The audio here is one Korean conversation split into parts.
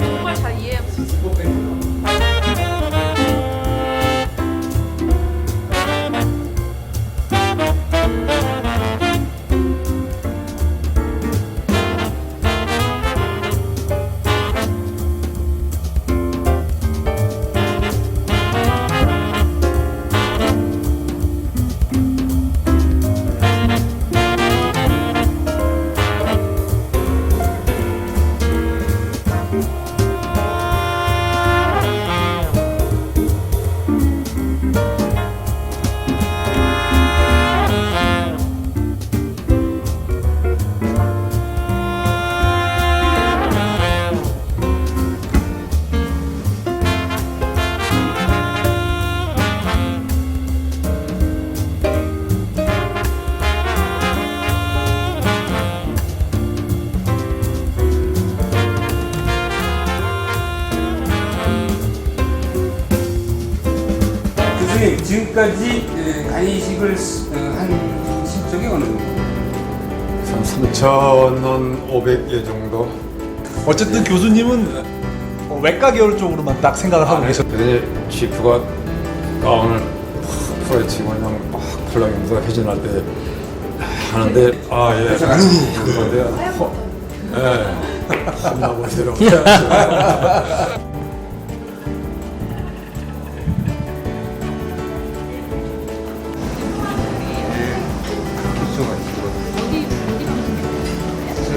정말 잘 이해할 수 있어요. 교수님, 지금까지 간이식을 한 실적이 어느 정도? 3,500개 정도. 어쨌든 교수님은 외과 계열 쪽으로만 딱 생각을 하고 계셨. 그래서 치프가 가운을 팍 풀어치고 그냥 막 풀라면서 회전할 때 하는데 그런데 혼나고 있더라고요.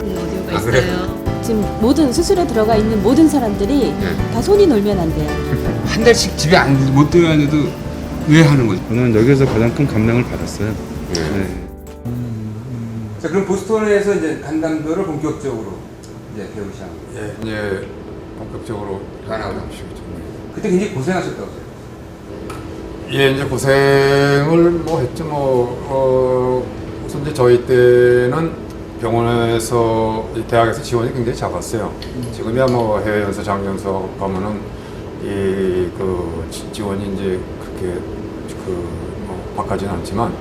오디오가 있어요. 지금 모든 수술에 들어가 있는 모든 사람들이 다 손이 놀면 안 돼요. 한 달씩 집에 못 들어가는데도 왜 하는 거죠? 저는 여기서 가장 큰 감명을 받았어요. 네. 자, 그럼 보스턴에서 이제 간담도를 본격적으로 이제 배우시는 거예요. 예, 이제 본격적으로 간하고. 하시겠죠. 그때 굉장히 고생하셨다고요. 예, 이제 고생을 뭐 했죠. 우선 이제 저희 때는 병원에서 대학에서 지원이 굉장히 작았어요. 지금이야 뭐 해외 연수, 장연수 가면은 이 지원이 이제 그렇게 바가지는 않지만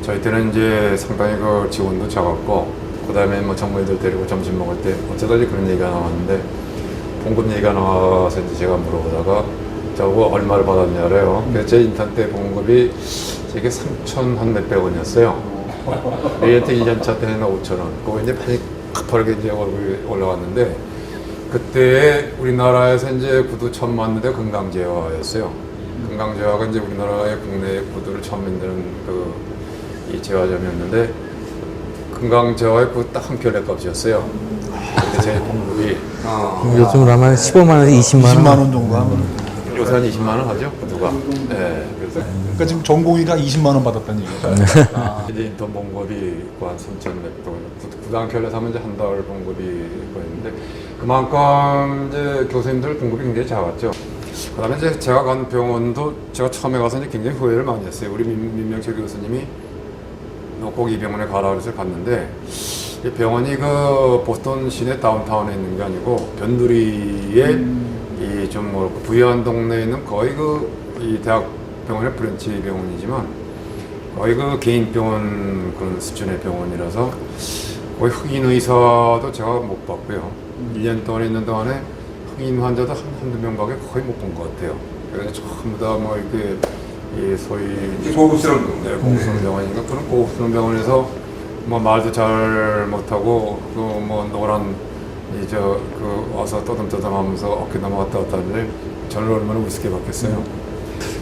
저희 때는 이제 상당히 그 지원도 작았고 그다음에 뭐 정부애들 데리고 점심 먹을 때 어쩌다 그런 얘기가 나왔는데 봉급 얘기가 나와서 이제 제가 물어보다가 저거 얼마를 받았냐래요. 그래서 제 인턴 때 봉급이 이게 3,000 한 몇백 원이었어요. 레이언트 2년차 때는 5,000원. 그거 이제 많이 가파르게 이제 얼굴이 올라갔는데 그때 우리나라에서 이제 구두 처음 만든 데가 금강제화였어요. 금강제화가 이제 우리나라의 국내 구두를 처음 만드는 이 제화점이었는데 금강제화의 구두 딱 한 켤레 값이었어요. 그때 제 봉급이 요즘으로 하면 15만 원에서 20만 원. 20만 원 정도 하면. 요새 한 20만 원 하죠 구두가. 네, 그래서 그러니까 지금 전공의가 20만 원 받았다는 얘기죠. 이제 인턴 봉급이 한 3,100원. 구두 한 켤레 사면 이제 한 달 봉급이 있는데 그만큼 이제 교수님들 봉급이 굉장히 작았죠. 그다음에 이제 제가 간 병원도 제가 처음에 가서 이제 굉장히 후회를 많이 했어요. 우리 민명철 교수님이 너 꼭 이 병원에 가라 그래서 갔는데 이 병원이 그 보스턴 시내 다운타운에 있는 게 아니고 변두리에 이 좀 뭐 부유한 동네에 있는 거의 이 대학 병원의 브랜치 병원이지만 거의 개인 병원 그런 수준의 병원이라서 거의 흑인 의사도 제가 못 봤고요. 1년 동안 있는 동안에 흑인 환자도 한두 명밖에 거의 못 본 것 같아요. 그래서 전부 다 뭐 이렇게 이 소위 고급스러운 병원. 네, 고급스러운 병원이니까 그런 고급스러운 병원에서 뭐 말도 잘 못하고 뭐 노란 와서 떠듬떠듬하면서 어깨 넘어갔다 갔다 하는데 저는 얼마나 우습게 봤겠어요.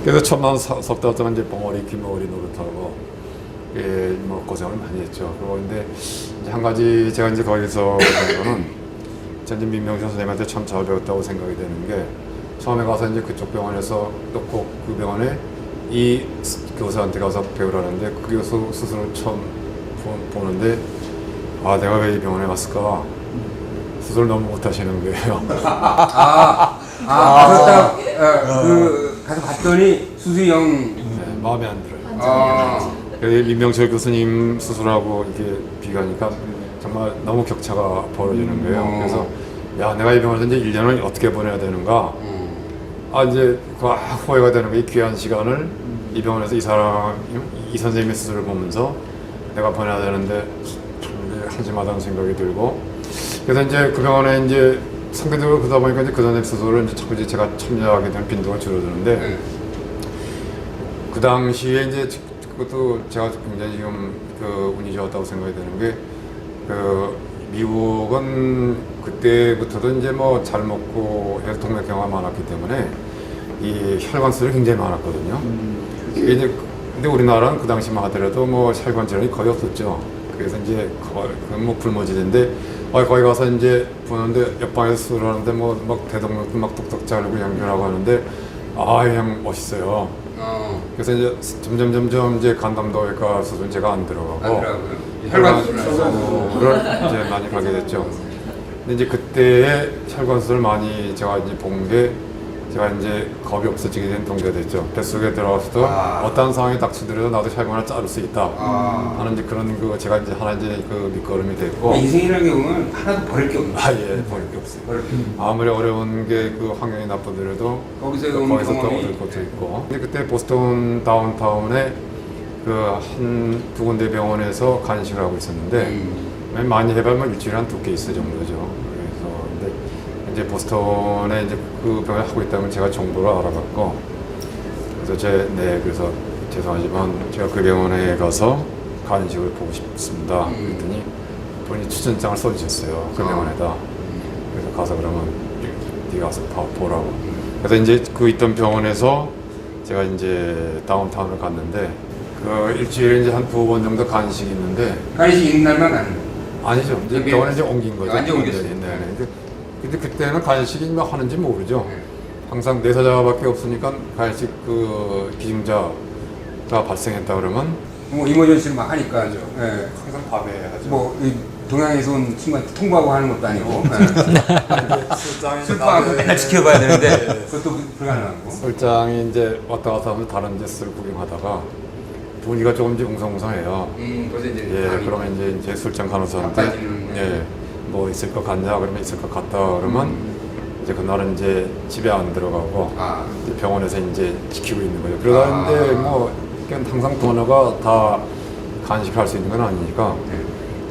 그래서 첫만 석 달 동안 이제 벙어리 귀머거리 노릇하고 뭐 고생을 많이 했죠. 그런데 이제 한 가지 제가 이제 거기서 본 거는 이제 민명철 선생님한테 참 잘 배웠다고 생각이 되는 게 처음에 가서 이제 그쪽 병원에서 또 꼭 그 병원에 이 교수한테 가서 배우라는데 그 교수 스스로 처음 보는데 내가 왜 이 병원에 갔을까? 수술 너무 못하시는 거예요. 그렇다. 가서 봤더니 수술이 영. 네, 마음에 안 들어요. 그래서 민명철 교수님 수술하고 이게 비교하니까 정말 너무 격차가 벌어지는 거예요. 그래서 내가 이 병원에서 이제 1년을 어떻게 보내야 되는가? 이제 후회가 되는 게 귀한 시간을 이 병원에서 이 선생님의 수술을 보면서 내가 보내야 되는데 참 이제 한심하다는 생각이 들고 그래서 이제 그 병원에 이제 상대적으로 그러다 보니까 이제 그전에 수술을 이제 자꾸 이제 제가 참여하게 되는 빈도가 줄어드는데 네. 그 당시에 이제 그것도 제가 굉장히 지금 그 운이 좋았다고 생각이 되는 게 그 미국은 그때부터도 이제 뭐 잘 먹고 해서 동맥경화가 많았기 때문에 이 혈관 수술이 굉장히 많았거든요. 이게 이제 근데 우리나라는 그 당시만 하더라도 뭐 혈관 질환이 거의 없었죠. 그래서 이제 그건 뭐 굶어지는데 거기 가서 이제 보는데 옆방에서 수술하는데 뭐 막 대동맥도 막 뚝뚝 자르고 양변하고 하는데 그냥 멋있어요. 그래서 이제 점점 이제 간담도외과 수술은 제가 안 들어가고 혈관 수술 그걸 이제 많이 가게 됐죠. 근데 이제 그때의 혈관 수술 많이 제가 이제 본 게 제가 이제 겁이 없어지게 된 동기가 됐죠. 뱃속에 들어가서도 어떤 상황이 닥치더라도 나도 혈관을 자를 수 있다 하는 이제 그런 그 제가 이제 하나 이제 그 밑거름이 됐고. 인생이라는 경우는 하나도 버릴 게 없네. 예, 버릴 게 없어요. 아무리 어려운 게 그 환경이 나쁘더라도 거기서 거기서 또 경험이 얻을 것도 있고. 근데 그때 보스턴 다운타운에 그 두 군데 병원에서 간식을 하고 있었는데 많이 해봐면 일주일에 한 2개 있을 정도죠. 그래서 근데 이제 보스턴에 이제 그 병원을 하고 있다면 제가 정보를 알아봤고 그래서 그래서 죄송하지만 제가 그 병원에 가서 간식을 보고 싶습니다. 그랬더니 본인이 추천장을 써주셨어요. 그 병원에다. 그래서 가서 그러면 네가 가서 보라고. 그래서 이제 그 있던 병원에서 제가 이제 다운타운을 갔는데 그 일주일에 이제 한 2번 정도 간식이 있는데 간식 있는 날만 가는 거예요. 아니죠. 이제 병원에 이제 옮긴 거죠. 완전 옮겼어요. 네. 근데 그때는 간식이 뭐 하는지 모르죠. 항상 내사자밖에 없으니까 간식 그 기증자가 발생했다 그러면 뭐 이머전시를 막 하니까 예. 항상 밤에 하죠. 뭐 이 동양에서 온 친구한테 통보하고 하는 것도 아니고 술장이 술방하고 맨날 지켜봐야 되는데 그것도 불가능하고. 술장이 이제 왔다 갔다 하면 다른 데 술 구경하다가 분위기가 조금 이제 웅성웅성해요. 벌써 이제 예, 그러면 이제 제 술장 간호사한테 바빠지는, 뭐 있을 것 같냐 그러면 있을 것 같다 그러면 이제 그날은 이제 집에 안 들어가고 이제 병원에서 이제 지키고 있는 거죠. 그러다는데 뭐 그냥 항상 도너가 다 간식할 수 있는 건 아니니까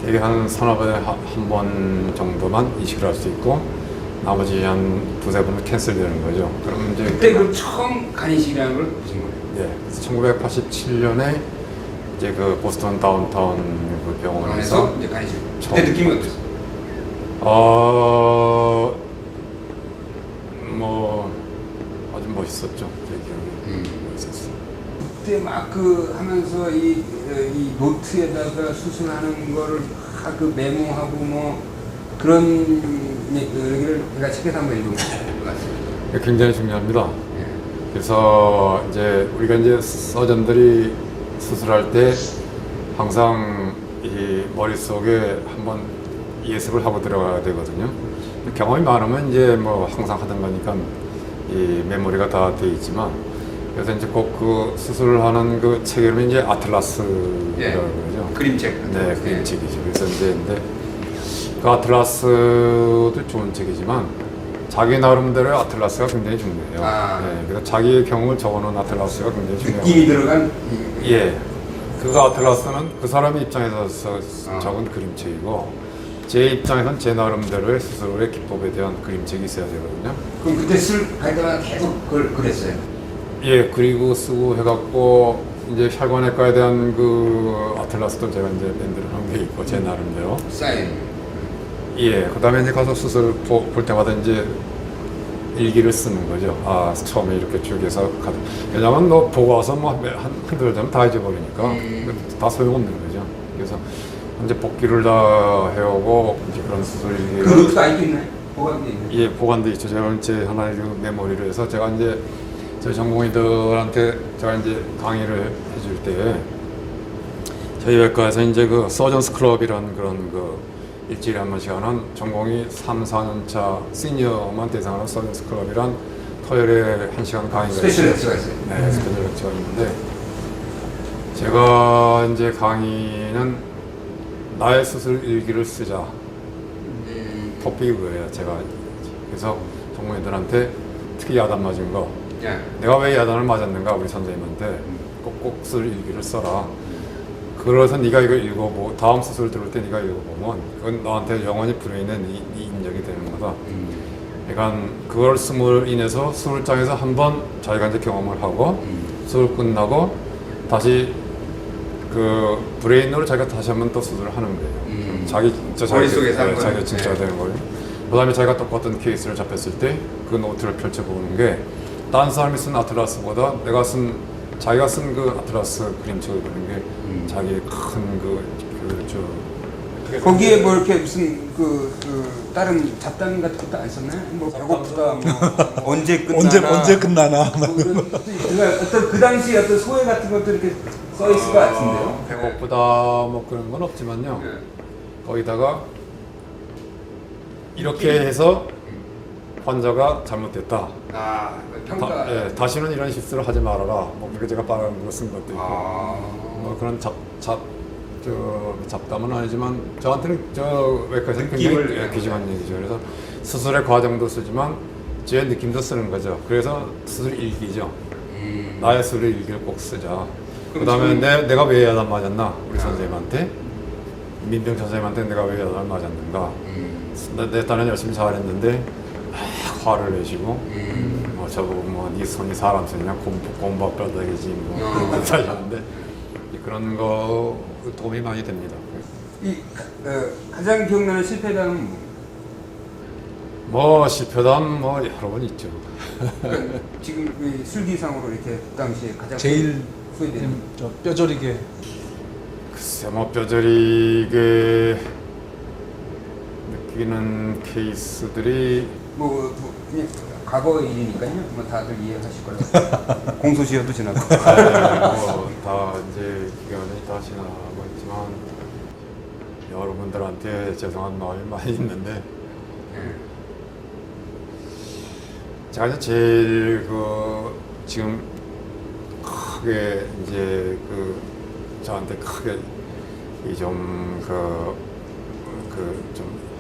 되게 한 서너 번에 한 번 정도만 이식을 할 수 있고 나머지 한 2-3번은 캔슬되는 거죠. 그러면 이제 그때 그 처음 간이식이라는 걸 보신 거예요? 예, 그래서 1987년에 이제 그 보스턴 다운타운 그 병원에서 병원에서 이제 간이식. 그때 느낌이 어땠어요? 뭐 아주 멋있었죠. 제 기억에 멋있었어요. 그때 막 그 하면서 이 노트에다가 수술하는 거를 그 메모하고 뭐 그런 얘기를 제가 책에서 한번 읽은 것 같아요. 굉장히 중요합니다. 예. 그래서 이제 우리가 이제 서전들이 수술할 때 항상 이 머릿속에 한번 예습을 하고 들어가야 되거든요. 경험이 많으면 이제 뭐 항상 하던 거니까 이 메모리가 다 돼 있지만 그래서 이제 꼭 그 수술을 하는 그 책 이름이 이제 아틀라스라고 그러죠. 그림책. 네, 그림책이죠. 그래서 이제 근데 그 아틀라스도 좋은 책이지만 자기 나름대로의 아틀라스가 굉장히 중요해요. 네, 그래서 자기의 경험을 적어놓은 아틀라스가 굉장히 중요해요. 느낌이 들어간. 예, 그 아틀라스는 그 사람의 입장에서 적은 그림책이고 제 입장에서는 제 나름대로의 스스로의 기법에 대한 그림책이 있어야 되거든요. 그럼 그때 할 때마다 계속 그걸 그랬어요? 예, 그리고 쓰고 해갖고 이제 혈관외과에 대한 그 아틀라스도 제가 이제 만들어 놓은 게 있고 제 나름대로. 사인. 예, 그 다음에 이제 가서 수술 볼 때마다 이제 일기를 쓰는 거죠. 처음에 이렇게 쭉 해서 가도. 왜냐면 너 보고 와서 뭐 한두 달 다 잊어버리니까 다 소용없는 거죠. 그래서 이제 복귀를 다 해오고 이제 그런 수술 일기를. 그 노트가 아직도 있나요? 보관돼 있나요? 예, 보관돼 있죠. 제가 제 하나의 그 메모리를 해서 제가 이제 저희 전공의들한테 제가 이제 강의를 해줄 때 저희 외과에서 이제 그 서전스 클럽이라는 그런 그 일주일에 한 번씩 하는 전공의 3-4년차 시니어만 대상으로 서전스 클럽이란 토요일에 1시간 강의가 스페셜 렉처가 있어요. 네, 스페셜 렉처가 있는데 제가 이제 강의는 나의 수술 일기를 쓰자. 토픽이 그거예요. 제가 그래서 전공의들한테 특히 야단 맞은 거 내가 왜 야단을 맞았는가 우리 선생님한테 꼭꼭 쓸 일기를 써라. 그래서 네가 이거 읽어보 다음 수술 들을 때 네가 읽어보면 그건 너한테 영원히 불어있는 이 인력이 되는 거다. 그러니까 그걸 쓰므로 인해서 수술장에서 한번 자기가 이제 경험을 하고 수술 끝나고 다시 그 브레인으로 자기가 다시 한번 또 수술을 하는 거예요. 자기 진짜 머릿속에서 한 자기가 번. 진짜 네. 되는 거예요. 그다음에 자기가 똑같은 케이스를 잡혔을 때 그 노트를 펼쳐보는 게 다른 사람이 쓴 아틀라스보다 내가 쓴 자기가 쓴 그 아틀라스 그림책을 보는 게 자기의 큰그저 거기에 뭐 이렇게 무슨 다른 잡담 같은 것도 안 썼나요? 뭐 배고프다, 뭐 언제 끝나나, 언제 끝나나. 뭐 이런 어떤 그 당시 어떤 소회 같은 것도 이렇게 써 있을 것 같은데요. 배고프다 뭐 그런 건 없지만요. 네. 거기다가 이렇게 해서 환자가 잘못됐다. 아, 평가. 다시는 이런 실수를 하지 말아라. 뭐 그렇게 제가 빠른 거쓴 것도 있고. 아. 뭐 그런 잡담은 아니지만 저한테는 저 외과에서 굉장히 느낌을 귀중한 얘기죠. 그래서 수술의 과정도 쓰지만 제 느낌도 쓰는 거죠. 그래서 수술 일기죠. 나의 수술 일기를 꼭 쓰자. 그다음에 내가 왜 야단 맞았나 우리 선생님한테 민병 선생님한테 내가 왜 야단을 맞았는가. 내 딴은 열심히 잘했는데 화를 내시고 뭐 저보고 뭐네 손이 사람 손이냐 곰밥 뼈다귀지 뭐 그런 거 하셨는데 그런 거 도움이 많이 됩니다. 가장 기억나는 실패담은 뭐 실패담 뭐 여러 번 있죠. 그러니까 지금 이 술기상으로 이렇게 그 당시에 가장 제일 소외되는 저 뼈저리게 글쎄 뭐 뼈저리게 느끼는 케이스들이 그냥 과거의 일이니까요. 뭐 다들 이해하실 거라고. 공소시효도 지나고. 다 이제 기간이 다 지나고 있지만 여러분들한테 죄송한 마음이 많이 있는데 제가 이제 제일 지금 크게 이제 저한테 크게 좀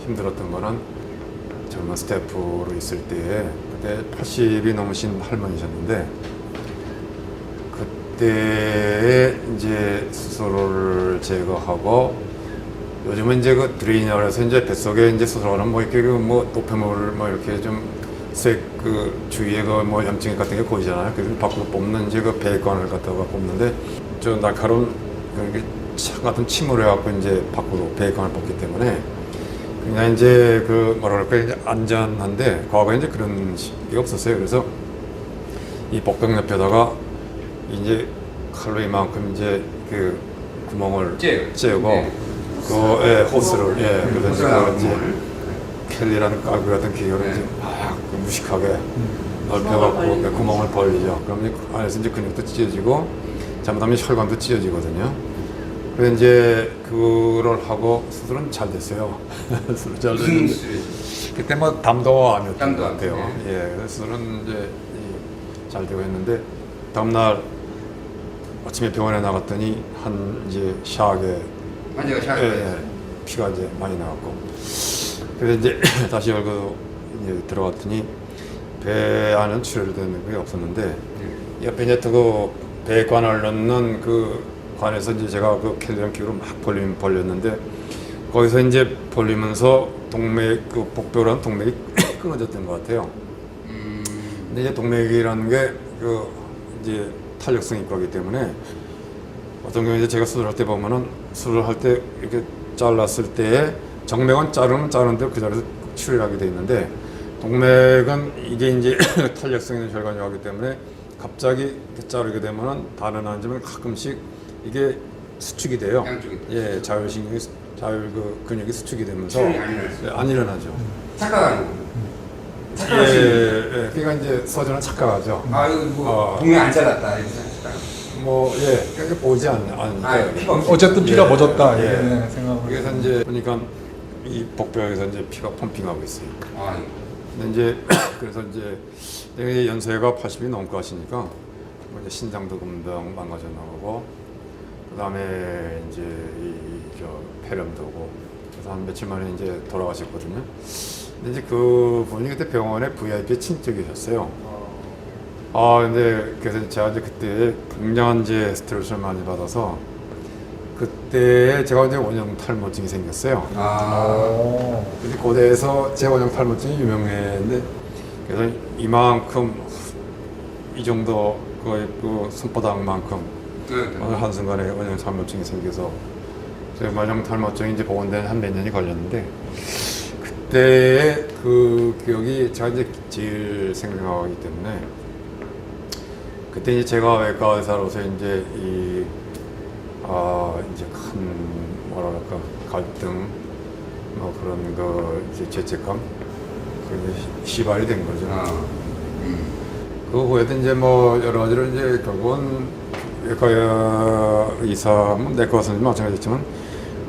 힘들었던 거는 젊은 스태프로 있을 때에 그때 80이 넘으신 할머니셨는데 그때 이제 수술을 제거하고 요즘은 이제 그 드레이너를 해서 이제 뱃속에 이제 수술하는 뭐 이렇게 뭐 노폐물 뭐 이렇게 주위에 뭐 염증 같은 게 보이잖아요. 그래서 밖으로 뽑는 이제 그 배관을 갖다가 뽑는데 저 날카로운 창 같은 침으로 해갖고 이제 밖으로 배관을 뽑기 때문에 그냥 이제 이제 안전한데 과거에 이제 그런 게 없었어요. 그래서 이 복병 옆에다가 이제 칼로 이만큼 이제 구멍을 째고 호스를 그래서 이제 켈리라는 깔고 같은 기계로 이제 막 무식하게 넓혀갖고 구멍을 벌리죠. 그럼 이제 안에서 이제 근육도 찢어지고 잘못하면 혈관도 찢어지거든요. 그래서 이제 그걸 하고 수술은 잘 됐어요. 수술 잘 됐는데 그때 뭐 담도암이었던 것 같아요. 그래서 수술은 이제 잘 되고 했는데 다음날 아침에 병원에 나갔더니 이제 샤하게 환자가 샤하게 피가 이제 많이 나왔고 그래서 이제 다시 열고 이제 들어갔더니 배 안은 출혈되는 게 없었는데 옆에 이제 배관을 넣는 관에서 이제 제가 캘리랑 기구로 막 벌렸는데 거기서 이제 벌리면서 복벽이라는 동맥이 끊어졌던 것 같아요. 근데 이제 동맥이라는 게 이제 탄력성이 있고 하기 때문에 어떤 경우에 이제 제가 수술할 때 보면은 수술할 때 이렇게 잘랐을 때에 정맥은 자르면 자르는데 그 자리에서 출혈하게 돼 있는데 동맥은 이게 이제 탄력성 있는 혈관이 하기 때문에 갑자기 이렇게 자르게 되면은 다른 앉으면 가끔씩 이게 수축이 돼요. 자율신경이 근육이 수축이 되면서 안 일어나죠. 착각하는 거. 그러니까 이제 서준은 착각하죠. 아 이거 뭐 동네 안 잘랐다 이렇게 그렇게 보이지 않으니까. 피가 없이. 어쨌든 피가 멎었다 예. 생각을. 그래서 이제 보니까 이 복벽에서 이제 피가 펌핑하고 있어요. 근데 이제 그래서 이제 내가 이제 연세가 80이 넘고 하시니까 뭐 이제 신장도 금방 망가져 나가고 그다음에 이제 폐렴도 오고 그래서 한 며칠 만에 이제 돌아가셨거든요. 근데 이제 그분이 그때 병원에 VIP 친척이셨어요. 근데 그래서 제가 이제 그때 굉장한 이제 스트레스를 많이 받아서 그때 제가 이제 원형 탈모증이 생겼어요. 근데 고대에서 제 원형 탈모증이 유명했는데 그래서 이만큼 이 정도 거의 그 손바닥만큼 어느 한순간에 원형 탈모증이 생겨서 제 원형 탈모증이 이제 복원된 한 몇 년이 걸렸는데 그때의 그 기억이 제가 이제 제일 생각하기 때문에 그때 이제 제가 외과 의사로서 이제 이제 큰 뭐랄까 갈등 뭐 그런 거 이제 죄책감 그게 시발이 된 거죠. 그 후에도 이제 뭐 여러 가지로 이제 결국은 외과 의사, 뭐 내과 선생님 마찬가지지만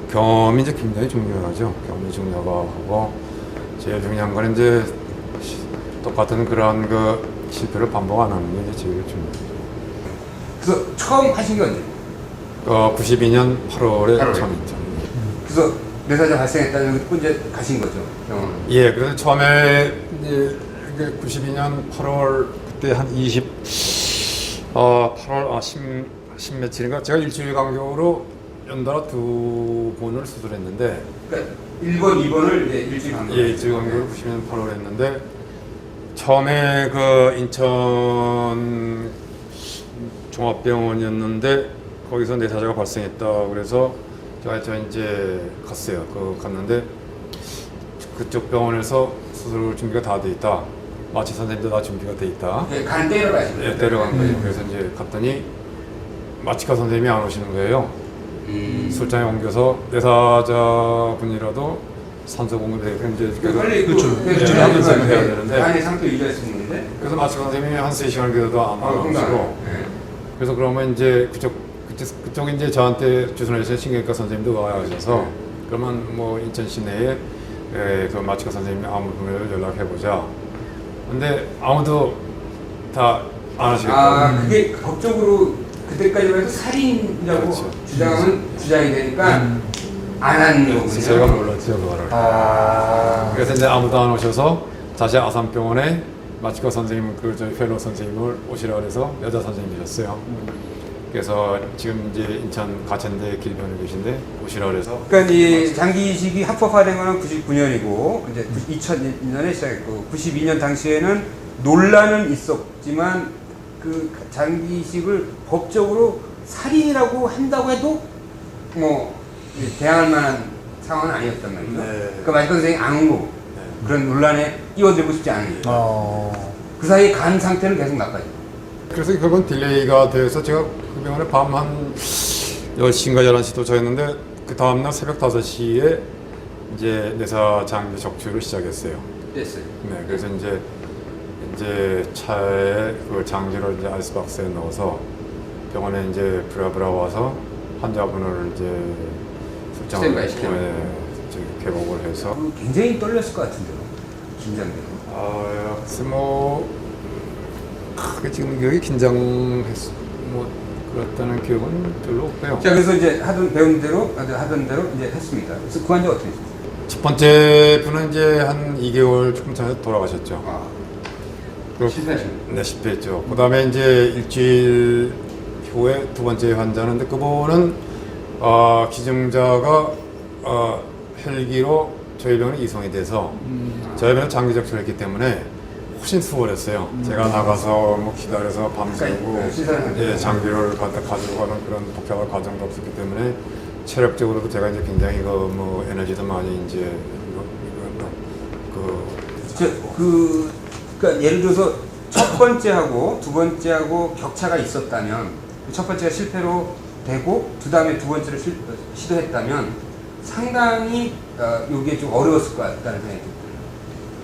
경험이 이제 굉장히 중요하죠. 경험이 중요하고 제일 중요한 건 이제 똑같은 그런 그 실패를 반복 안 하는 게 이제 제일 중요하죠. 그래서 처음 하신 게 언제? 92년 8월에 처음 있죠. 그래서 뇌사자 발생했다는 거 이제 가신 거죠, 병원. 예, 그래서 처음에 이제 92년 8월 그때 한 8월 10 며칠인가 제가 일주일 간격으로 연달아 두 번을 수술했는데. 그러니까 1번, 2번을 이제 일주일 간격. 예, 일주일 간격으로 92년 8월 했는데 처음에 그 인천 종합병원이었는데 거기서 뇌사자가 발생했다 그래서 제가 이제 갔어요. 갔는데 그쪽 병원에서 수술 준비가 다 돼 있다. 마취 선생님도 다 준비가 돼 있다. 네, 간 때려 가신 거예요. 예, 데려간 거예요. 그래서 이제 갔더니 마취과 선생님이 안 오시는 거예요. 술장에 옮겨서 뇌사자 분이라도 산소 공급해야 되는데 빨리 그렇죠. 일주일에 한 번 번씩 해야 되는데. 간의 상태 유지할 수 있는데. 그래서 마취과 선생님이 한 3시간 기다려도 안 나오시고 그래서 그러면 이제 그쪽 이제 저한테 주선해주신 신경외과 선생님도 와주셔서 그러면 뭐 인천 시내에 그 마취과 선생님이 아무 분을 연락해보자. 근데 아무도 다 안 하시겠다고. 그게 법적으로 그때까지만 해도 살인이라고 그렇죠. 주장은 주장이 되니까 안 하는 거군요. 제가 몰랐죠 그거를. 그래서 이제 아무도 안 오셔서 다시 아산병원에 마취과 선생님 저희 펠로 선생님을 오시라 그래서 여자 선생님이셨어요. 그래서 지금 이제 인천 가천대 길병원에 계신데 오시라 그래서. 그러니까 이 장기 이식이 합법화된 거는 99년이고 이제 2000년에 시작했고 92년 당시에는 논란은 있었지만 그 장기 이식을 법적으로 살인이라고 한다고 해도 뭐 대항할 만한 상황은 아니었단 말이죠. 그러니까 마취과 선생님이 안 온 거고 그런 논란에 끼어들고 싶지 않은 거예요. 그 사이에 간 상태는 계속 나빠지고. 그래서 결국은 딜레이가 돼서 제가 그 병원에 밤 한 10시인가 11시 도착했는데 그 다음날 새벽 5시에 이제 뇌사 장기 적출을 시작했어요. 됐어요. 네, 그래서 이제 차에 그 장기를 이제 아이스박스에 넣어서 병원에 이제 브라브라 와서 환자분을 이제 스탠바이 시켜요. 개복을 해서. 굉장히 떨렸을 것 같은데요. 긴장돼요. 글쎄 뭐 크게 지금 기억이 긴장했어 뭐 그렇다는 기억은 별로 없고요. 자, 그래서 이제 하던 대로 이제 했습니다. 그래서 그 환자 어떻게 됐어요? 첫 번째 분은 이제 한 2개월 조금 전에 돌아가셨죠. 실패하신 네, 실패했죠. 그 다음에 이제 일주일 후에 두 번째 환자는 그분은 기증자가 헬기로 저희 병원에 이송이 돼서 저희 병원 장기 적출했기 때문에 훨씬 수월했어요. 제가 나가서 뭐 기다려서 밤새고 장기를 갖다 가지고 가는 그런 복잡한 과정도 없었기 때문에 체력적으로도 제가 이제 굉장히 뭐 에너지도 많이 이제 그러니까 예를 들어서 첫 번째하고 두 번째하고 격차가 있었다면 첫 번째가 실패로 되고 그 다음에 두 번째를 시도했다면 상당히 이게 좀 어려웠을 것 같다는 생각이 듭니다.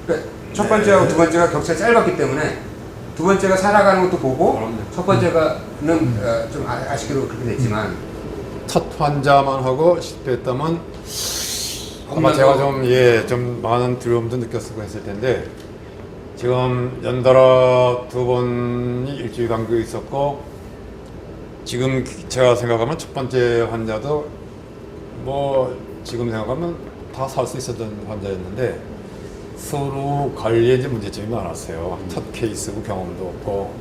그러니까 첫 번째하고 두 번째가 격차가 짧았기 때문에 두 번째가 살아가는 것도 보고 첫 번째가는 좀 아쉽게도 그렇게 됐지만 첫 환자만 하고 실패했다면 아마 제가 좀 많은 두려움도 느꼈을 텐데 지금 연달아 두 번이 일주일 간격이 있었고 지금 제가 생각하면 첫 번째 환자도 뭐 지금 생각하면 다 살 수 있었던 환자였는데 서로 관리에 이제 문제점이 많았어요. 첫 케이스고 경험도 없고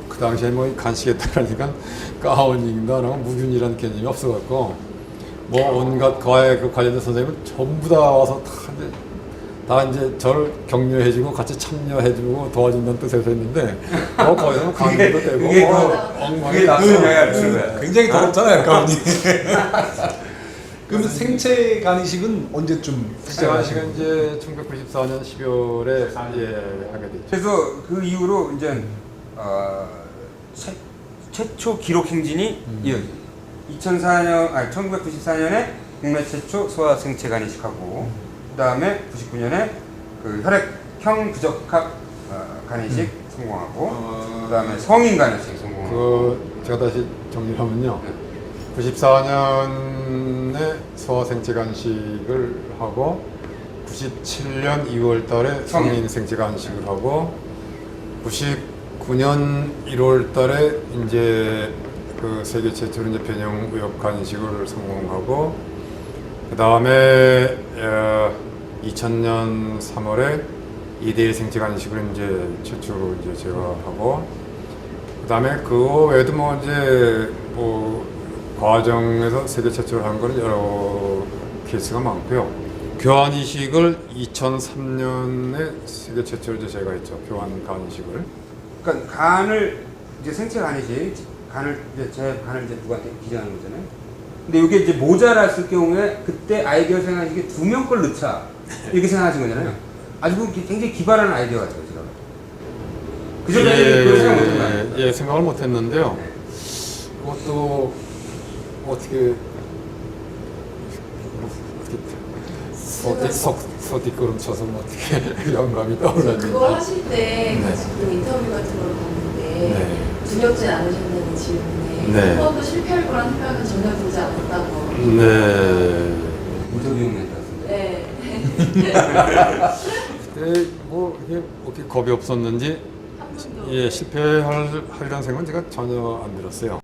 그 당시에 뭐 간식했다라니까 가운링도 안 하고 무균이라는 개념이 없어갖고 뭐 온갖 과에 그 관련된 선생님은 전부 다 와서 다 이제 저를 격려해주고 같이 참여해주고 도와준다는 뜻에서 했는데 거기서 강의도 되고 그게 엉망이 나쁜 영향을 주는 거야. 굉장히 더럽잖아요, 가훈이. 그러면 생체 간이식은 언제쯤 시작하시고? 시작하시고 이제 1994년 12월에 하게 됐죠. 그래서 그 이후로 이제 최초 기록 행진이 이어지. 1994년에 국내 최초 소아 생체 간이식하고 그다음에 99년에 그 혈액형 부적합 간이식 성공하고 그다음에 성인 간이식 성공하고. 제가 다시 정리를 하면요. 94년에 소아 생체 간식을 하고 97년 2월 달에 성인 생체 간식을 하고 99년 1월 달에 이제 그 세계 최초로 이제 변형 의협 간식을 성공하고 그다음에 2000년 3월에 2대1 생체 간식을 이제 최초로 이제 제가 하고 그다음에 그거 외에도 뭐 이제 뭐 과정에서 세계 최초로 한 거는 여러 케이스가 많고요. 교환 이식을 2003년에 세계 최초로 이제 제가 했죠. 교환 간 이식을. 그러니까 간을 이제 생체 간이식 간을 이제 제 간을 이제 누구한테 기증하는 거잖아요. 근데 이게 이제 모자랐을 경우에 그때 아이디어 생각하신 게 2명 걸 넣자 이렇게 생각하신 거잖아요. 아주 굉장히 기발한 아이디어 같아요, 제가. 그 전에 그런 생각 못했나요? 예, 생각을 못했는데요. 그것도 어떻게 서뒷걸음 쳐서 뭐 어떻게 영감이 떠올랐는지. 그거 하실 때 네. 그 인터뷰 같은 걸 봤는데 네. 두렵지 않으셨다는 질문에 네. 한 번도 실패할 거란 생각은 전혀 들지 않았다고. 네. 인터뷰 용면 같은데. 네. 그때 뭐 이게 어떻게 겁이 없었는지 예 실패하리라는 생각은 제가 전혀 안 들었어요.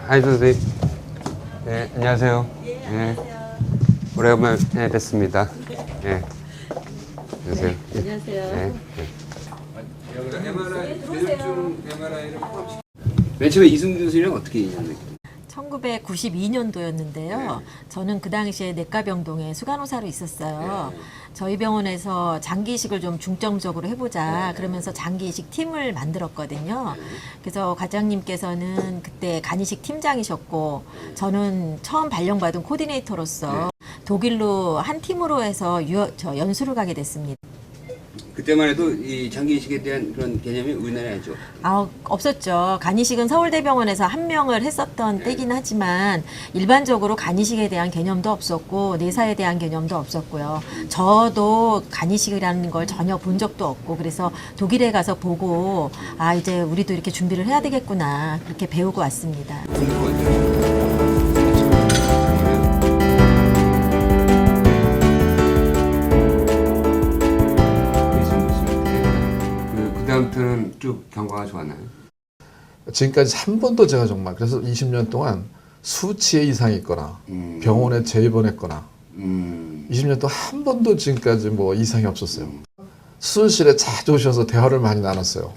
하이 선생님. 네, 안녕하세요. 네. 오래간만에 뵙습니다. 네. 안녕하세요. 안녕하세요. 네. MRI를 맨 처음에 이승준 교수님이랑 어떻게 인연을 1992년도였는데요. 저는 그 당시에 내과병동에 수간호사로 있었어요. 저희 병원에서 장기이식을 좀 중점적으로 해보자 그러면서 장기이식 팀을 만들었거든요. 그래서 과장님께서는 그때 간이식 팀장이셨고 저는 처음 발령받은 코디네이터로서 독일로 한 팀으로 해서 연수를 가게 됐습니다. 그때만 해도 이 장기 이식에 대한 그런 개념이 우리나라에 있죠. 없었죠. 간이식은 서울대병원에서 한 명을 했었던 때긴 하지만 일반적으로 간이식에 대한 개념도 없었고 내사에 대한 개념도 없었고요. 저도 간이식이라는 걸 전혀 본 적도 없고 그래서 독일에 가서 보고 이제 우리도 이렇게 준비를 해야 되겠구나 그렇게 배우고 왔습니다. 그다음부터는 쭉 경과가 좋았나요? 지금까지 한 번도 제가 정말 그래서 20년 동안 수치의 이상이 있거나 병원에 재입원했거나 20년 동안 한 번도 지금까지 뭐 이상이 없었어요. 수술실에 자주 오셔서 대화를 많이 나눴어요.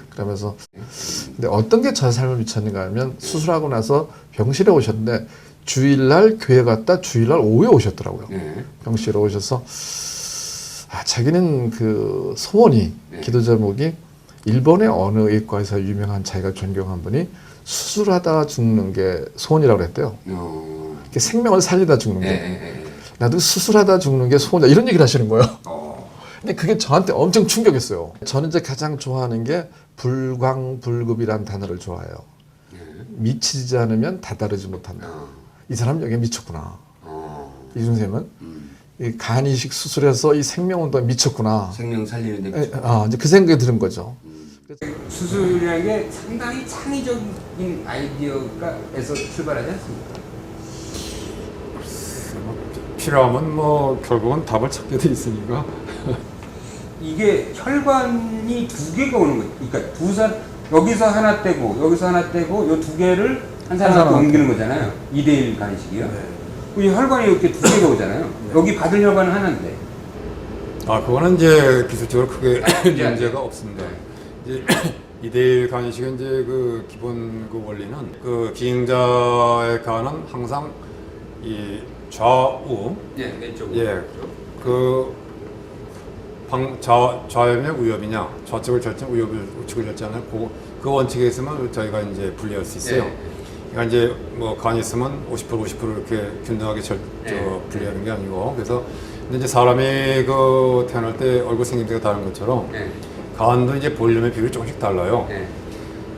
그러면서 근데 어떤 게 저 삶을 미쳤는가 하면 수술하고 나서 병실에 오셨는데 주일날 교회 갔다 주일날 오후에 오셨더라고요. 병실에 오셔서 자기는 그 소원이 기도 제목이 일본의 어느 의과에서 유명한 자기가 존경한 분이 수술하다 죽는 게 소원이라고 했대요. 생명을 살리다 죽는 게. 나도 수술하다 죽는 게 소원이다 이런 얘기를 하시는 거예요. 근데 그게 저한테 엄청 충격이었어요. 저는 이제 가장 좋아하는 게 불광불급이라는 단어를 좋아해요. 미치지 않으면 다다르지 못한다. 이 사람 여기에 미쳤구나. 이준 쌤은 이 간이식 수술해서 이 생명운동에 미쳤구나. 생명 살리는 데 이제 그 생각이 드는 거죠. 수술이라는 게 상당히 창의적인 아이디어가에서 출발하지 않습니까? 필요하면 뭐 결국은 답을 찾게 돼 있으니까. 이게 혈관이 두 개가 오는 거예요. 그러니까 여기서 하나 떼고 여기서 하나 떼고 요 두 개를 한 사람한테 옮기는 거잖아요. 2대1 간이식이요. 이 혈관이 이렇게 두 개가 오잖아요. 여기 받을 혈관은 하나인데. 그거는 이제 기술적으로 크게 문제가 없습니다. 이제 2대1 간이식의 이제 그 기본 그 원리는 그 기증자의 간은 항상 이 좌우 예, 왼쪽. 예, 그 좌엽이냐 우엽이냐 좌측을 절대 우측을 절제하는 그 원칙에 있으면 저희가 이제 분리할 수 있어요. 예. 그러니까 이제 뭐 간이 있으면 50% 이렇게 균등하게 분리하는 게 아니고 그래서 근데 이제 사람이 그 태어날 때 얼굴 생김새가 다른 것처럼 예. 간도 이제 볼륨의 비율이 조금씩 달라요. 예.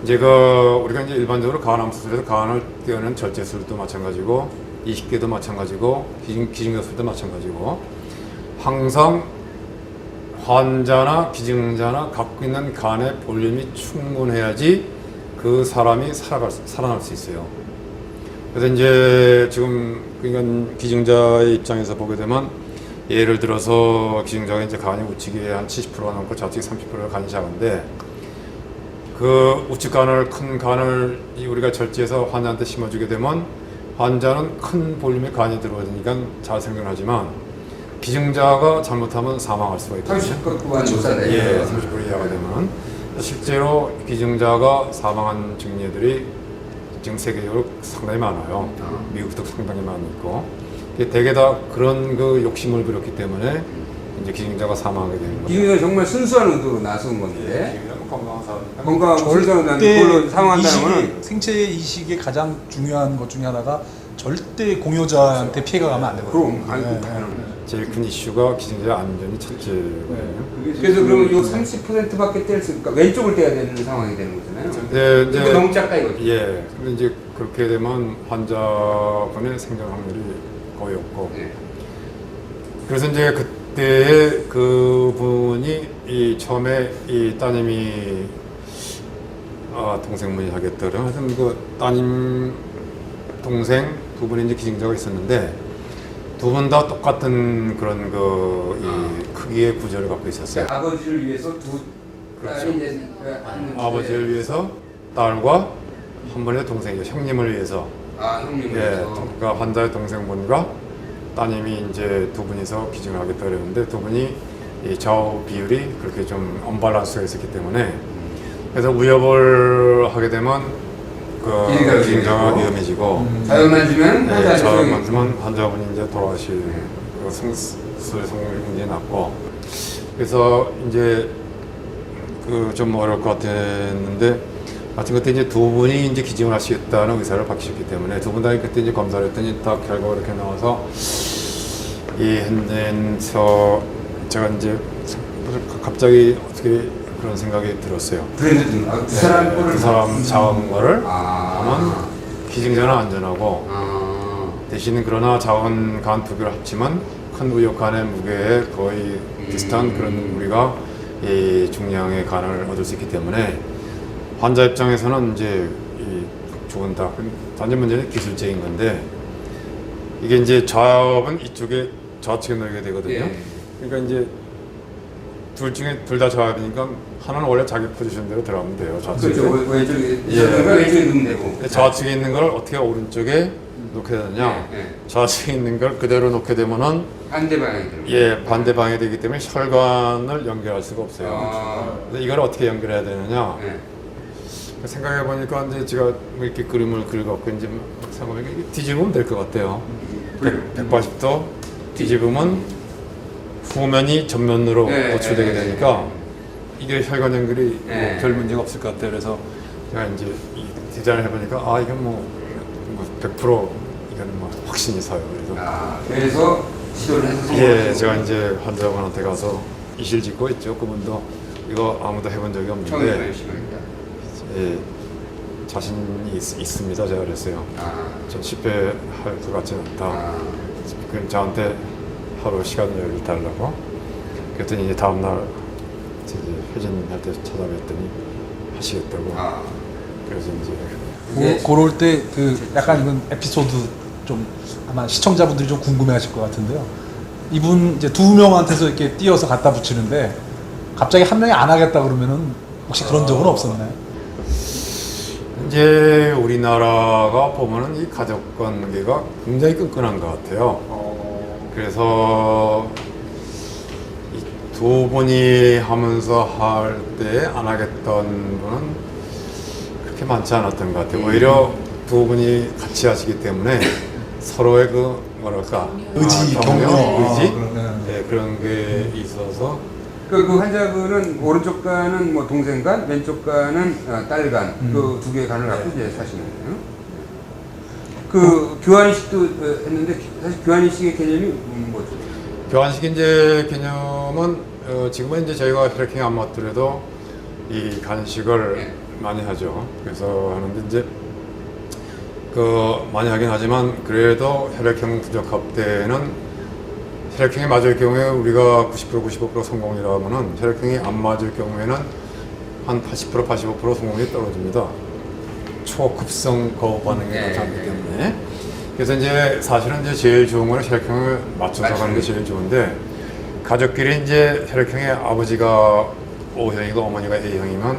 이제 그 우리가 이제 일반적으로 간암 수술에서 간을 떼어내는 절제술도 마찬가지고 이식계도 마찬가지고 기증자술도 마찬가지고 항상 환자나 기증자나 갖고 있는 간의 볼륨이 충분해야지 그 사람이 살아날 수 있어요. 그래서 이제 지금 그러니까 기증자의 입장에서 보게 되면 예를 들어서 기증자가 이제 간이 우측에 한 70%가 넘고 좌측에 30%가 간이 작은데 그 우측 간을 큰 간을 우리가 절제해서 환자한테 심어주게 되면 환자는 큰 볼륨의 간이 들어오니까 잘 생존하지만 기증자가 잘못하면 사망할 수가 있거든요. 30%가 조사돼요. 예, 30% 이하가 되면 실제로 기증자가 사망한 증례들이 지금 세계적으로 상당히 많아요. 미국도 상당히 많이 있고 대개 다 그런 그 욕심을 부렸기 때문에 이제 기증자가 사망하게 되는 거예요. 기증자는 정말 순수한 의도로 나선 건데 기증자는 건강한 사람이니까 건강하고 순수한 의도로 그걸로 사망한다는 거는 생체 이식의 가장 중요한 것 중에 하나가 절대 공여자한테 피해가 가면 안 되거든요. 그럼 아니 제일 큰 이슈가 기증자 안전이 첫째거든요. 그래서 그러면 요 30%밖에 뗄 수, 그러니까 왼쪽을 떼야 되는 상황이 되는 거잖아요. 네, 이게 너무 작다 이거죠. 예. 근데 이제 그렇게 되면 환자분의 생존 확률이 거의 없고. 네. 그래서 이제 그때의 그 분이 이 처음에 이 따님이 동생분이 하겠더라. 하여튼 그 따님 동생 두 분이 이제 기증자가 있었는데 두 분 다 똑같은 그런 이 크기의 구조를 갖고 있었어요. 아버지를 위해서 두 그렇죠. 딸이 이제 하는 아버지를 위해서 딸과 한 분의 동생이죠. 형님을 위해서. 형님을 예, 위해서. 그러니까 환자의 동생분과 따님이 이제 두 분이서 기증을 하겠다 그랬는데 두 분이 이 좌우 비율이 그렇게 좀 언밸런스가 있었기 때문에 그래서 우엽을 하게 되면 그 기증자가 위험해지고 자연만 주면 네, 자연만 주면 환자분이 이제 돌아가실 그 수술 성공률이 굉장히 낮고 그래서 이제 그 좀 어려울 것 같았는데 하여튼 그때 이제 두 분이 이제 기증을 하시겠다는 의사를 밝히셨기 때문에 두 분 다 그때 이제 검사를 했더니 딱 결과가 이렇게 나와서 이 현대에서 제가 이제 갑자기 어떻게 그런 생각이 들었어요. 브랜드 그 사람 거를 그 사람 작은 거를 아. 하면 기증자는 안전하고 대신 그러나 작은 간 두 개를 합치면 큰 우엽 간의 무게에 거의 비슷한 그런 우리가 이 중량의 간을 얻을 수 있기 때문에 환자 입장에서는 이제 이 좋은다. 단지 문제는 기술적인 건데 이게 이제 좌엽은 이쪽에 좌측에 넣게 되거든요. 예. 그러니까 이제 둘 중에 둘 다 좌엽이니까 하나는 원래 자기 포지션대로 들어가면 돼요. 좌측에. 그렇죠. 왼쪽에 예. 왼쪽에 넣으면 되고. 근데 좌측에 있는 걸 어떻게 오른쪽에 놓게 되느냐? 예. 좌측에 있는 걸 그대로 놓게 되면은 반대 방향이 들어. 예 반대 방향이 되기 때문에 혈관을 연결할 수가 없어요. 근데 이걸 어떻게 연결해야 되느냐? 예. 생각해 보니까 이제 제가 뭐 이렇게 그림을 그려갖고 이제 생각해보니까 이게 뒤집으면 될 것 같아요. 180도 뒤집으면 후면이 전면으로 네, 노출되게 네, 되니까 이게 혈관 연결이 네. 뭐 별 문제가 없을 것 같아요. 그래서 제가 이제 이 디자인을 해보니까 이건 뭐 100% 이거는 뭐 확신이 서요. 그래서 그래서 시도를 해서 예, 제가 이제 환자분한테 가서 이실 짓고 있죠. 그분도 이거 아무도 해본 적이 처음에 없는데 열심히 했다. 예, 자신이 있습니다. 제가 그랬어요. 전 실패할 것 같지는 않다. 그럼 저한테 하루 시간을 달라고. 그랬더니 이제 다음날 이제 회진할 때 찾아뵀더니 하시겠다고. 그래서 이제 그럴 때 그 약간 이건 에피소드 좀 아마 시청자분들이 좀 궁금해하실 것 같은데요. 이분 이제 두 명한테서 이렇게 띄어서 갖다 붙이는데 갑자기 한 명이 안 하겠다 그러면은 혹시 그런 적은 없었나요? 이제 우리나라가 보면은 이 가족 관계가 굉장히 끈끈한 것 같아요. 그래서 이 두 분이 하면서 할 때 안 하겠던 분은 그렇게 많지 않았던 것 같아요. 오히려 두 분이 같이 하시기 때문에 서로의 그 뭐랄까 의지, 격려. 의지 그러네. 네, 그런 게 있어서 그 환자분은 오른쪽 간은 뭐 동생 간, 왼쪽 간은 딸 간, 그 두 개의 간을 갖고 이제 사시는 거예요. 그 교환이식도 했는데 사실 교환이식의 개념이 뭐죠? 교환식 이제 개념은 지금은 이제 저희가 혈액형이 안 맞더라도 이 간식을 많이 하죠. 그래서 하는데 이제 그 많이 하긴 하지만 그래도 혈액형 부적합 때는 혈액형이 맞을 경우에 우리가 90% 95% 성공이라면은 혈액형이 안 맞을 경우에는 한 80% 85% 성공률이 떨어집니다. 초급성 거부 반응이 나타나기 때문에. 그래서 이제 사실은 이제 제일 좋은 거는 혈액형을 맞춰서 가는 게 제일 좋은데 가족끼리 이제 혈액형의 아버지가 O형이고 어머니가 A형이면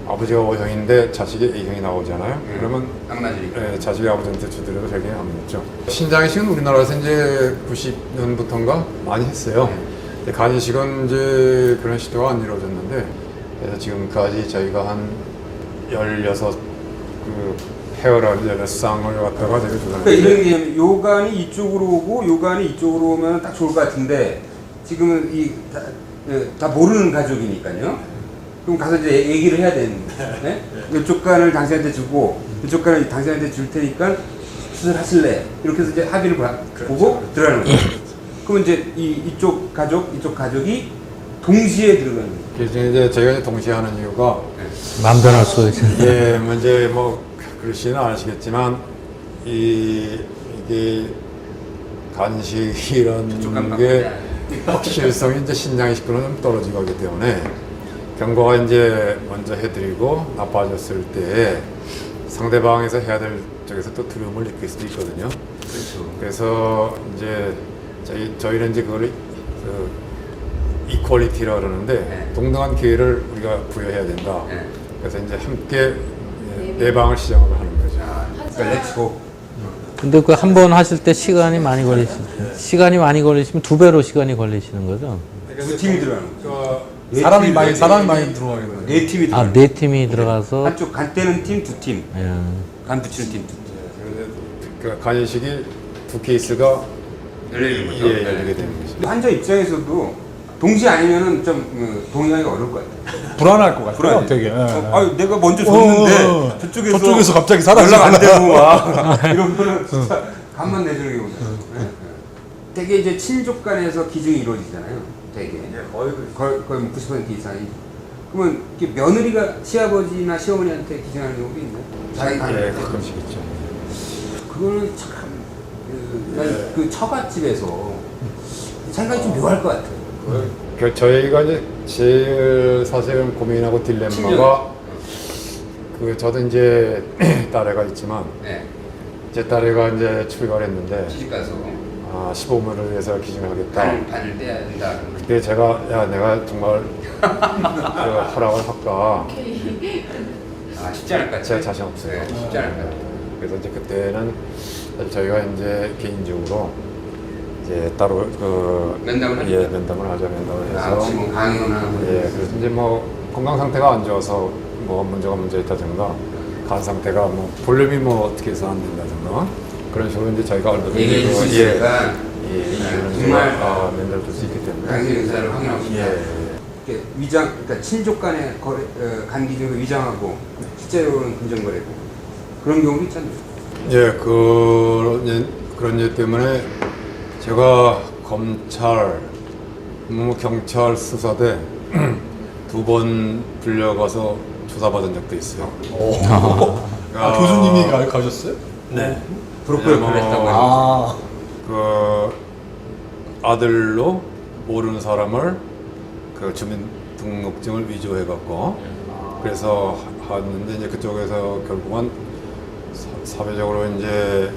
아버지가 O형인데 자식이 A형이 나오잖아요. 그러면 안 맞으니까. 자식이 아버지한테 주더라도 혈액형이 안 맞죠. 신장이식은 우리나라에서 이제 90년부터인가 많이 했어요. 근데 간이식은 이제 그런 시도가 안 이루어졌는데 그래서 지금까지 저희가 한 16그 헤어를 16쌍을 갖다가 되게 조절했는데 그러니까 이런 게 요간이 이쪽으로 오고 요간이 이쪽으로 오면 딱 좋을 것 같은데 지금은 다 모르는 가족이니까요. 그럼 가서 이제 얘기를 해야 되는데 네? 이쪽 간을 당신한테 주고 이쪽 간을 당신한테 줄 테니까 수술하실래? 이렇게 해서 이제 합의를 보고 들어가는 거예요. 그럼 이제 이쪽 가족이 동시에 들어가는 거예요. 그래서 이제 저희가 이제 동시에 하는 이유가 마음대로 할 수 있어요. 예, 이제 뭐 그러시는 않으시겠지만 이게 간식이라는 게 확실성이 이제 신장이식과는 좀 떨어지고 하기 때문에 경과가 이제 먼저 해드리고 나빠졌을 때 상대방에서 해야 될 쪽에서 또 두려움을 느낄 수도 있거든요. 그렇죠. 그래서 이제 저희는 이제 그걸 이퀄리티라 그러는데 동등한 기회를 우리가 부여해야 된다. 그래서 이제 함께 예방을 시작을 하는 거죠. 그러니까 렛츠고. 근데 그 한 번 하실 때 시간이 많이 걸리시면 2배로 시간이 걸리시는 거죠? 두 팀이 들어가는 거죠. 사람이 많이 들어가겠네요. 네 팀이 아, 들어가는 거예요. 4팀이 들어가서. 한쪽 간 떼는 팀 두 팀, 예. 간 붙이는 팀 두 팀. 그 간이식이 두 케이스가 열리는 거죠. 열리게 되는 거죠. 환자 입장에서도 동시에 아니면은 좀 동의하기가 어려울 것 같아요. 불안할 것 같아요. 불안해. 되게. 예. 아, 내가 먼저 줬는데 저쪽에서 갑자기 연락 안 사라지잖아. 되고 와 이런 거는 진짜 간만 내주는 경우가 있어요. 되게 이제 친족 간에서 기증이 이루어지잖아요. 되게 거의 뭐 90% 이상이. 그러면 이렇게 며느리가 시아버지나 시어머니한테 기증하는 경우도 있나요? 자기 간에. 가끔씩 있죠. 그거는 참 그 처갓집에서 생각이 좀 묘할 것 같아요. 그 저희가 이제 제일 사실은 고민하고 딜레마가 그 저도 이제 딸애가 있지만 제 딸애가 이제 출가를 했는데 시집가서 15문을 위해서 기증을 하겠다. 반을 떼야 된다. 그때 제가 내가 정말 그 허락을 할까? 쉽지 않을 것 같아요. 제가 자신 없어요. 쉽지 않을 것 같아요. 그래서 이제 그때는 저희가 이제 개인적으로 이제 따로 그 면담을 하죠. 면담을 하죠. 면담을 해서 지금 강연하고. 그래서 이제 뭐 건강 상태가 안 좋아서 뭐 문제 있다든가 간 상태가 뭐 볼륨이 뭐 어떻게 해서 안 된다든가 그런 식으로 이제 저희가 얼마든지 얘기해 줄 수 있으니까 정말 면담을 줄 수 있기 때문에 당신 의사를 확인하고 싶다. 이렇게 그러니까 친족 간의 간 기증을 위장하고 실제로는 금전거래고 그런 경우도 있잖아요. 그런 일 때문에 제가 검찰, 경찰 수사대 2번 불려가서 조사받은 적도 있어요. 교수님이 가셨어요? 네. 브로커 역할을 했다고 아. 그 아들로 모르는 사람을 그 주민등록증을 위조해갖고 그래서 하는데 이제 그쪽에서 결국은 사회적으로 이제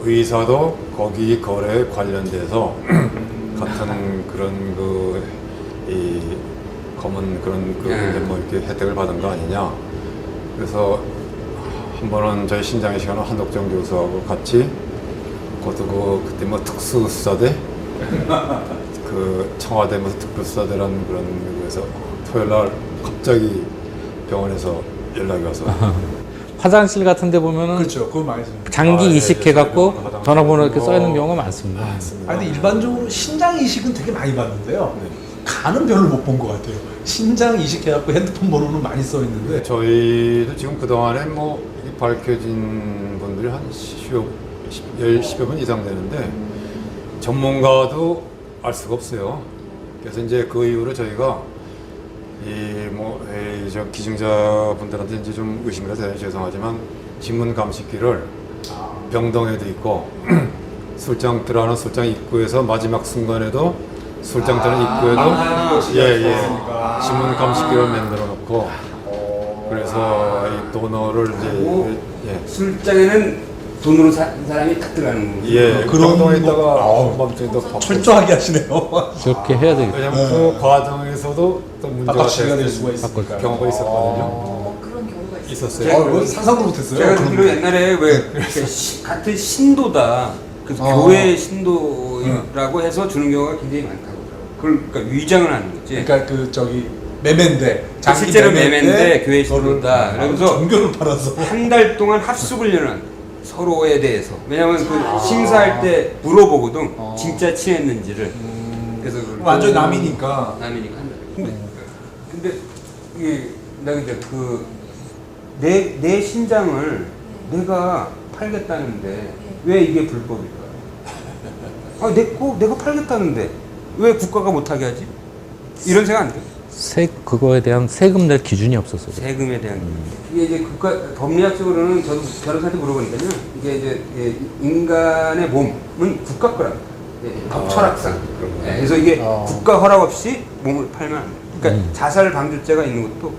의사도 거기 거래에 관련돼서 같은 그런 이 검은 그런 뭐 이렇게 혜택을 받은 거 아니냐. 그래서 한 번은 저희 신장의 시간은 한덕정 교수하고 같이 그때 뭐 특수수사대 그 청와대 무슨 특별수사대라는 그런 거에서 토요일 날 갑자기 병원에서 연락이 와서 화장실 같은 데 보면은 그렇죠. 그걸 많이 써요. 장기 아, 예, 이식해갖고 저희 병원 전화번호 이렇게 화장실. 써있는 경우가 많습니다. 아니 근데 일반적으로 신장 이식은 되게 많이 봤는데요. 간은 별로 못 본 것 같아요. 신장 이식해갖고 핸드폰 번호는 많이 써 있는데 저희도 지금 그동안에 뭐 이 밝혀진 분들이 한 10여 분 이상 되는데 전문가도 알 수가 없어요. 그래서 이제 그 이후로 저희가 저 기증자분들한테 이제 좀 의심을 해서 죄송하지만 지문 감식기를 병동에도 있고 술장 들어가는 술장 입구에서 마지막 순간에도 술장 들어가는 입구에도 지문 감식기를 만들어 놓고 그래서 이 도너를 하고 이제 술장에는 돈으로 산 사람이 딱 들어가는 거예요. 그런 병동에 뭐- 있다가 밤중에도 철저하게 하시네요. 그렇게 해야 되겠다. 왜냐면 그 과정에서도 또 문제가 박박시가 될 될 수가 있으니까. 경우가 있었거든요. 그런 경우가 있어요. 있었어요. 이건 상상도 못했어요. 제가 그런 듣기로 거. 옛날에 왜 같은 신도다. 그래서 교회 신도라고 해서 주는 경우가 굉장히 많다고 그러더라고요. 그러니까 위장을 하는 거지. 그러니까 그 저기 매매인데 장기 실제로 매매인데 교회 신도다. 그거를 그러면서 종교를 팔아서 한 달 동안 합숙훈련을 서로에 대해서. 왜냐면 그 심사할 때 물어보거든. 진짜 친했는지를. 그래서 완전 남이니까. 남이니까 한 달. 근데 이게 내가 이제 내 신장을 내가 팔겠다는데 왜 이게 불법일까? 아, 내가 팔겠다는데 왜 국가가 못하게 하지? 이런 생각 안 들어요. 그거에 대한 세금 낼 기준이 없었어요. 세금에 대한 이게 이제 국가 법리학적으로는 저도 변호사한테 물어보니까요. 이게 이제 인간의 몸은 국가 거랍니다. 법 철학상. 그래서 이게 국가 허락 없이 몸을 팔면 안 돼요. 그러니까 자살 방조죄가 있는 것도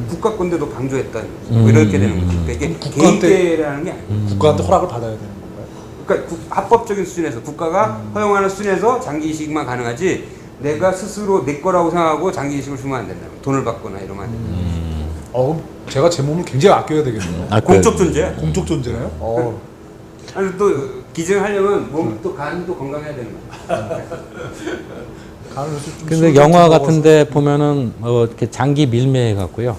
국가 건데도 방조했다. 뭐 이렇게 되는 거죠. 그러니까 이게 국가한테- 개인죄라는 게 아니에요. 국가한테 허락을 받아야 되는 건가요? 그러니까 합법적인 수준에서 국가가 허용하는 수준에서 장기 이식만 가능하지 내가 스스로 내 거라고 생각하고 장기 이식을 주면 안 된다. 돈을 받거나 이러면 안 된다. 그럼 제가 제 몸을 굉장히 아껴야 되겠네요. 공적 존재야. 공적 존재네요. 아니 또 기증하려면 몸도 간도 건강해야 되는 거야. 근데 영화 같은데 보면은 이렇게 장기 밀매해 갖고요.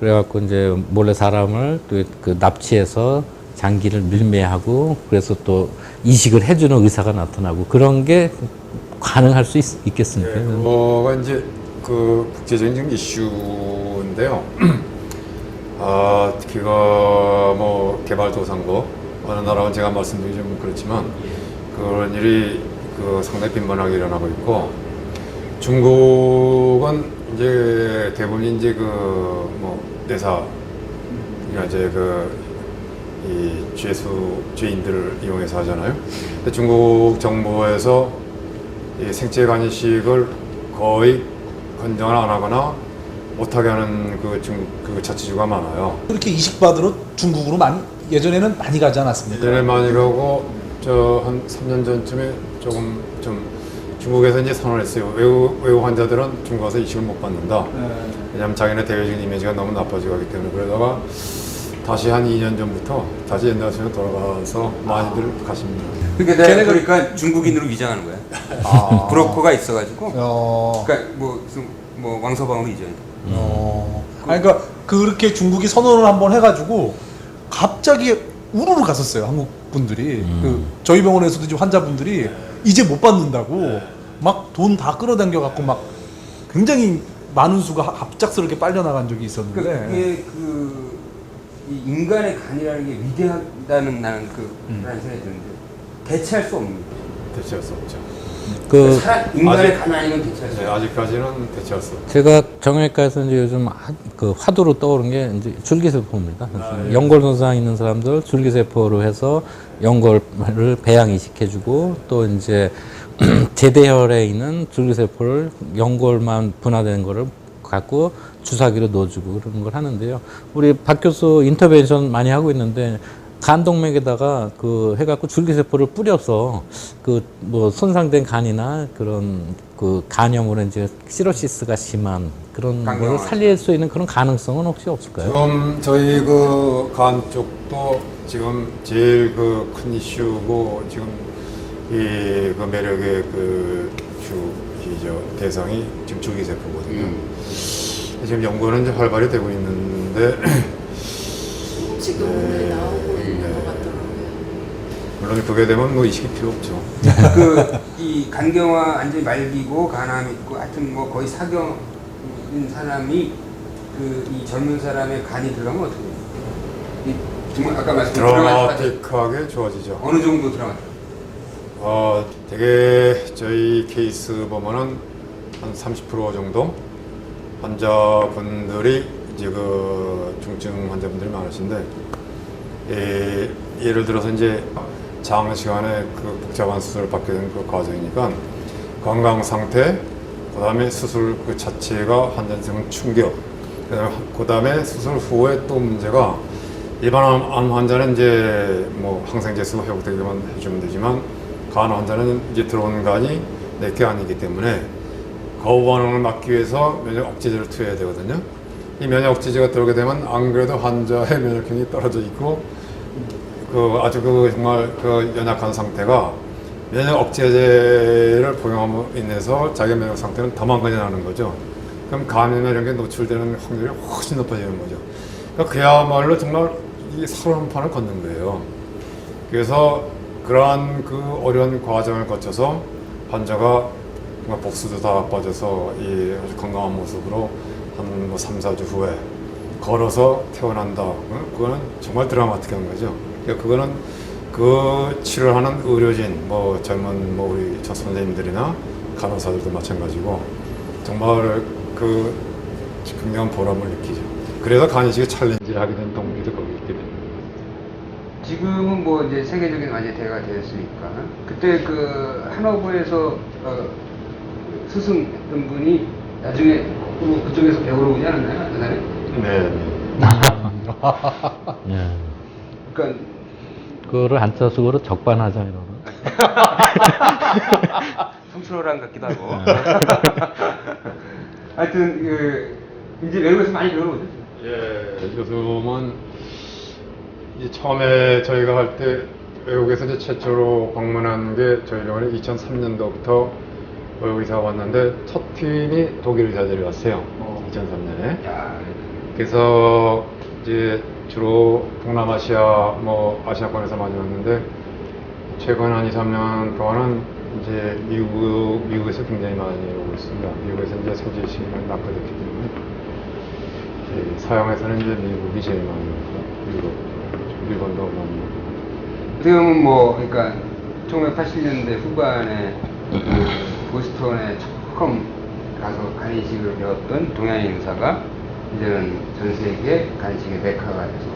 그래갖고 이제 몰래 사람을 또 그 납치해서 장기를 밀매하고 그래서 또 이식을 해주는 의사가 나타나고 그런 게 가능할 수 있겠습니까? 그거가 이제 그 국제적인 지금 이슈인데요. 특히가 뭐 개발도상국 어느 나라는 제가 말씀드리기 좀 그렇지만 그런 일이 그 상당히 빈번하게 일어나고 있고 중국은 이제 대부분 이제 그 뭐 내사 그러니까 이제 이 죄인들을 이용해서 하잖아요. 근데 중국 정부에서 이 생체 간이식을 거의 권장을 안 하거나 못하게 하는 그 자치주가 많아요. 그렇게 이식받으러 중국으로 예전에는 많이 가지 않았습니까? 예전에 많이 가고 저 한 3년 전쯤에 조금 좀 중국에서 이제 선언했어요. 외국 환자들은 중국 가서 이식을 못 받는다. 왜냐하면 자기네 대외적인 이미지가 너무 나빠지고 하기 때문에 그러다가 다시 한 2년 전부터 다시 옛날 식으로 돌아가서 많이들 가십니다. 그러니까 내가 그러니까 중국인으로 위장하는 거야. 브로커가 있어가지고. 그러니까 뭐 왕서방으로 이전. 아니 그러니까 그렇게 중국이 선언을 한번 해가지고 갑자기 우르르 갔었어요. 한국 분들이 그 저희 병원에서도 지금 환자분들이 이제 못 받는다고 막 돈 다 끌어당겨 갖고 막 굉장히 많은 수가 갑작스럽게 빨려 나간 적이 있었는데. 그러니까 이게 이 인간의 간이라는 게 위대하다는 나는 그런 생각이 드는데 대체할 수 없는 거예요. 대체할 수 없죠. 인간의 간 아니면 대체할 수 네, 없어요. 아직까지는 대체할 수 없죠. 제가 정형외과에서 이제 요즘 그 화두로 떠오른 게 이제 줄기세포입니다. 연골 손상 있는 사람들 줄기세포로 해서 연골을 배양 이식해주고 또 이제 제대혈에 있는 줄기세포를 연골만 분화되는 거를 갖고 주사기로 넣어주고 그런 걸 하는데요. 우리 박 교수 인터벤션 많이 하고 있는데 간동맥에다가 그 해갖고 줄기세포를 뿌려서 그 뭐 손상된 간이나 그런 그 간염으로 이제 시로시스가 심한 그런 걸 살릴 수 있는 그런 가능성은 혹시 없을까요? 지금 저희 그 간 쪽도 지금 제일 그 큰 이슈고 지금 이 그 매력의 이 대상이 지금 줄기세포거든요. 지금 연구는 이제 활발히 되고 있는데 조금씩 논문에 나오고 있는 것 같더라고요. 물론 그게 되면 뭐 이식이 필요 없죠. 이 간경화 완전히 말기고 간암 있고 하여튼 뭐 거의 사경인 사람이 이 젊은 사람의 간이 들어가면 어떻게 돼요? 정말 아까 말씀드린 드라마틱하게 좋아지죠. 어느 정도 들어갔어요? 되게 저희 케이스 보면은 한 30% 정도 환자분들이 이제 그 중증 환자분들이 많으신데, 예를 들어서 이제 장시간에 그 복잡한 수술을 받게 된 그 과정이니까 건강 상태, 그 다음에 수술 그 자체가 환자한테는 충격, 그 다음에 수술 후에 또 문제가 일반 암 환자는 이제 뭐 항생제수 회복되기만 해주면 되지만 간 환자는 이제 들어온 간이 내게 아니기 때문에 거부 반응을 막기 위해서 면역 억제제를 투여해야 되거든요. 이 면역 억제제가 들어오게 되면 안 그래도 환자의 면역력이 떨어져 있고 아주 정말 연약한 상태가 면역 억제제를 복용함으로 인해서 자기 면역 상태는 더 망가져나는 거죠. 그럼 감염이나 이런 게 노출되는 확률이 훨씬 높아지는 거죠. 그러니까 그야말로 정말 이 살얼음 판을 걷는 거예요. 그래서 그러한 그 어려운 과정을 거쳐서 환자가 정말 복수도 다 빠져서 이 아주 건강한 모습으로 한 뭐 3, 4주 후에 걸어서 태어난다. 그거는 정말 드라마틱한 거죠. 그러니까 그거는 그 치료하는 의료진, 뭐 젊은 뭐 우리 저 선생님들이나 간호사들도 마찬가지고 정말 그 굉장한 보람을 느끼죠. 그래서 간이식의 챌린지를 하게 된 동기도 거기 있게 됩니다. 지금은 뭐 이제 세계적인 완전 대가 되었으니까 그때 그 하노버에서 스승했던 분이 나중에 그쪽에서 배우러 오지 않았나요? 그날에? 네. 예. 그러니까 그거를 한자숙어로 적반하장 이러는. 성스러운 것 같기도 하고. 하여튼 이제 외국에서 많이 배우는 거죠. 예, 요즘은 이제 처음에 저희가 할 때 외국에서 이제 최초로 방문한 게 저희 병원에 2003년도부터 외국 의사가 왔는데 첫 팀이 독일 의사들이 왔어요. 2003년에. 그래서 이제 주로 동남아시아, 뭐 아시아권에서 많이 왔는데 최근 한 2, 3년 동안은 이제 미국에서 굉장히 많이 오고 있습니다. 미국에서 이제 소지식이 많이 낙화됐기 때문에 서양에서는 이제 미국이 제일 많이 오고 유럽, 일본도 많이 오고. 어떻게 보면 뭐 그러니까 1980년대 후반에 보스턴에 처음 가서 간이식을 배웠던 동양인 의사가 이제는 전 세계 간이식의 메카가 돼서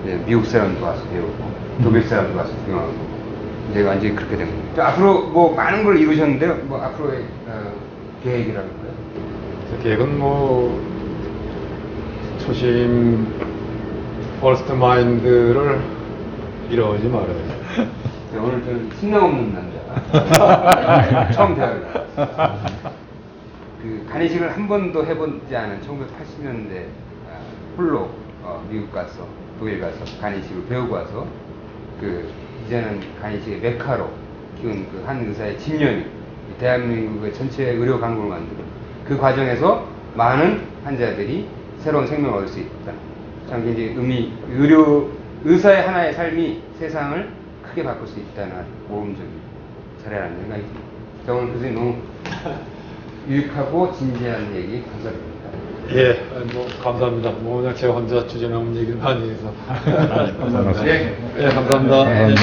이제 미국 사람도 와서 배우고 독일 사람도 와서 구경하고 이제 완전히 그렇게 된 겁니다. 앞으로 뭐 많은 걸 이루셨는데요. 뭐 앞으로의 계획이랄까요? 계획은 뭐 초심 퍼스트 마인드를 잃어오지 말아요. 오늘 좀 신랑 없는 남자 처음 대화를 간이식을 한 번도 해보지 않은 1980년대 홀로 미국 가서 독일 가서 간이식을 배우고 와서 이제는 간이식의 메카로 키운 그 한 의사의 집념이 대한민국의 전체 의료 강국을 만드는 그 과정에서 많은 환자들이 새로운 생명을 얻을 수 있다. 참 굉장히 의사의 하나의 삶이 세상을 크게 바꿀 수 있다는 모험적인 사례라는 생각이 듭니다. 오늘 교수님 너무 유익하고 진지한 얘기 감사드립니다. 예, 뭐 감사합니다. 뭐 그냥 제가 혼자 주제 나온 얘기를 많이 해서 감사합니다. 예, 감사합니다. 네.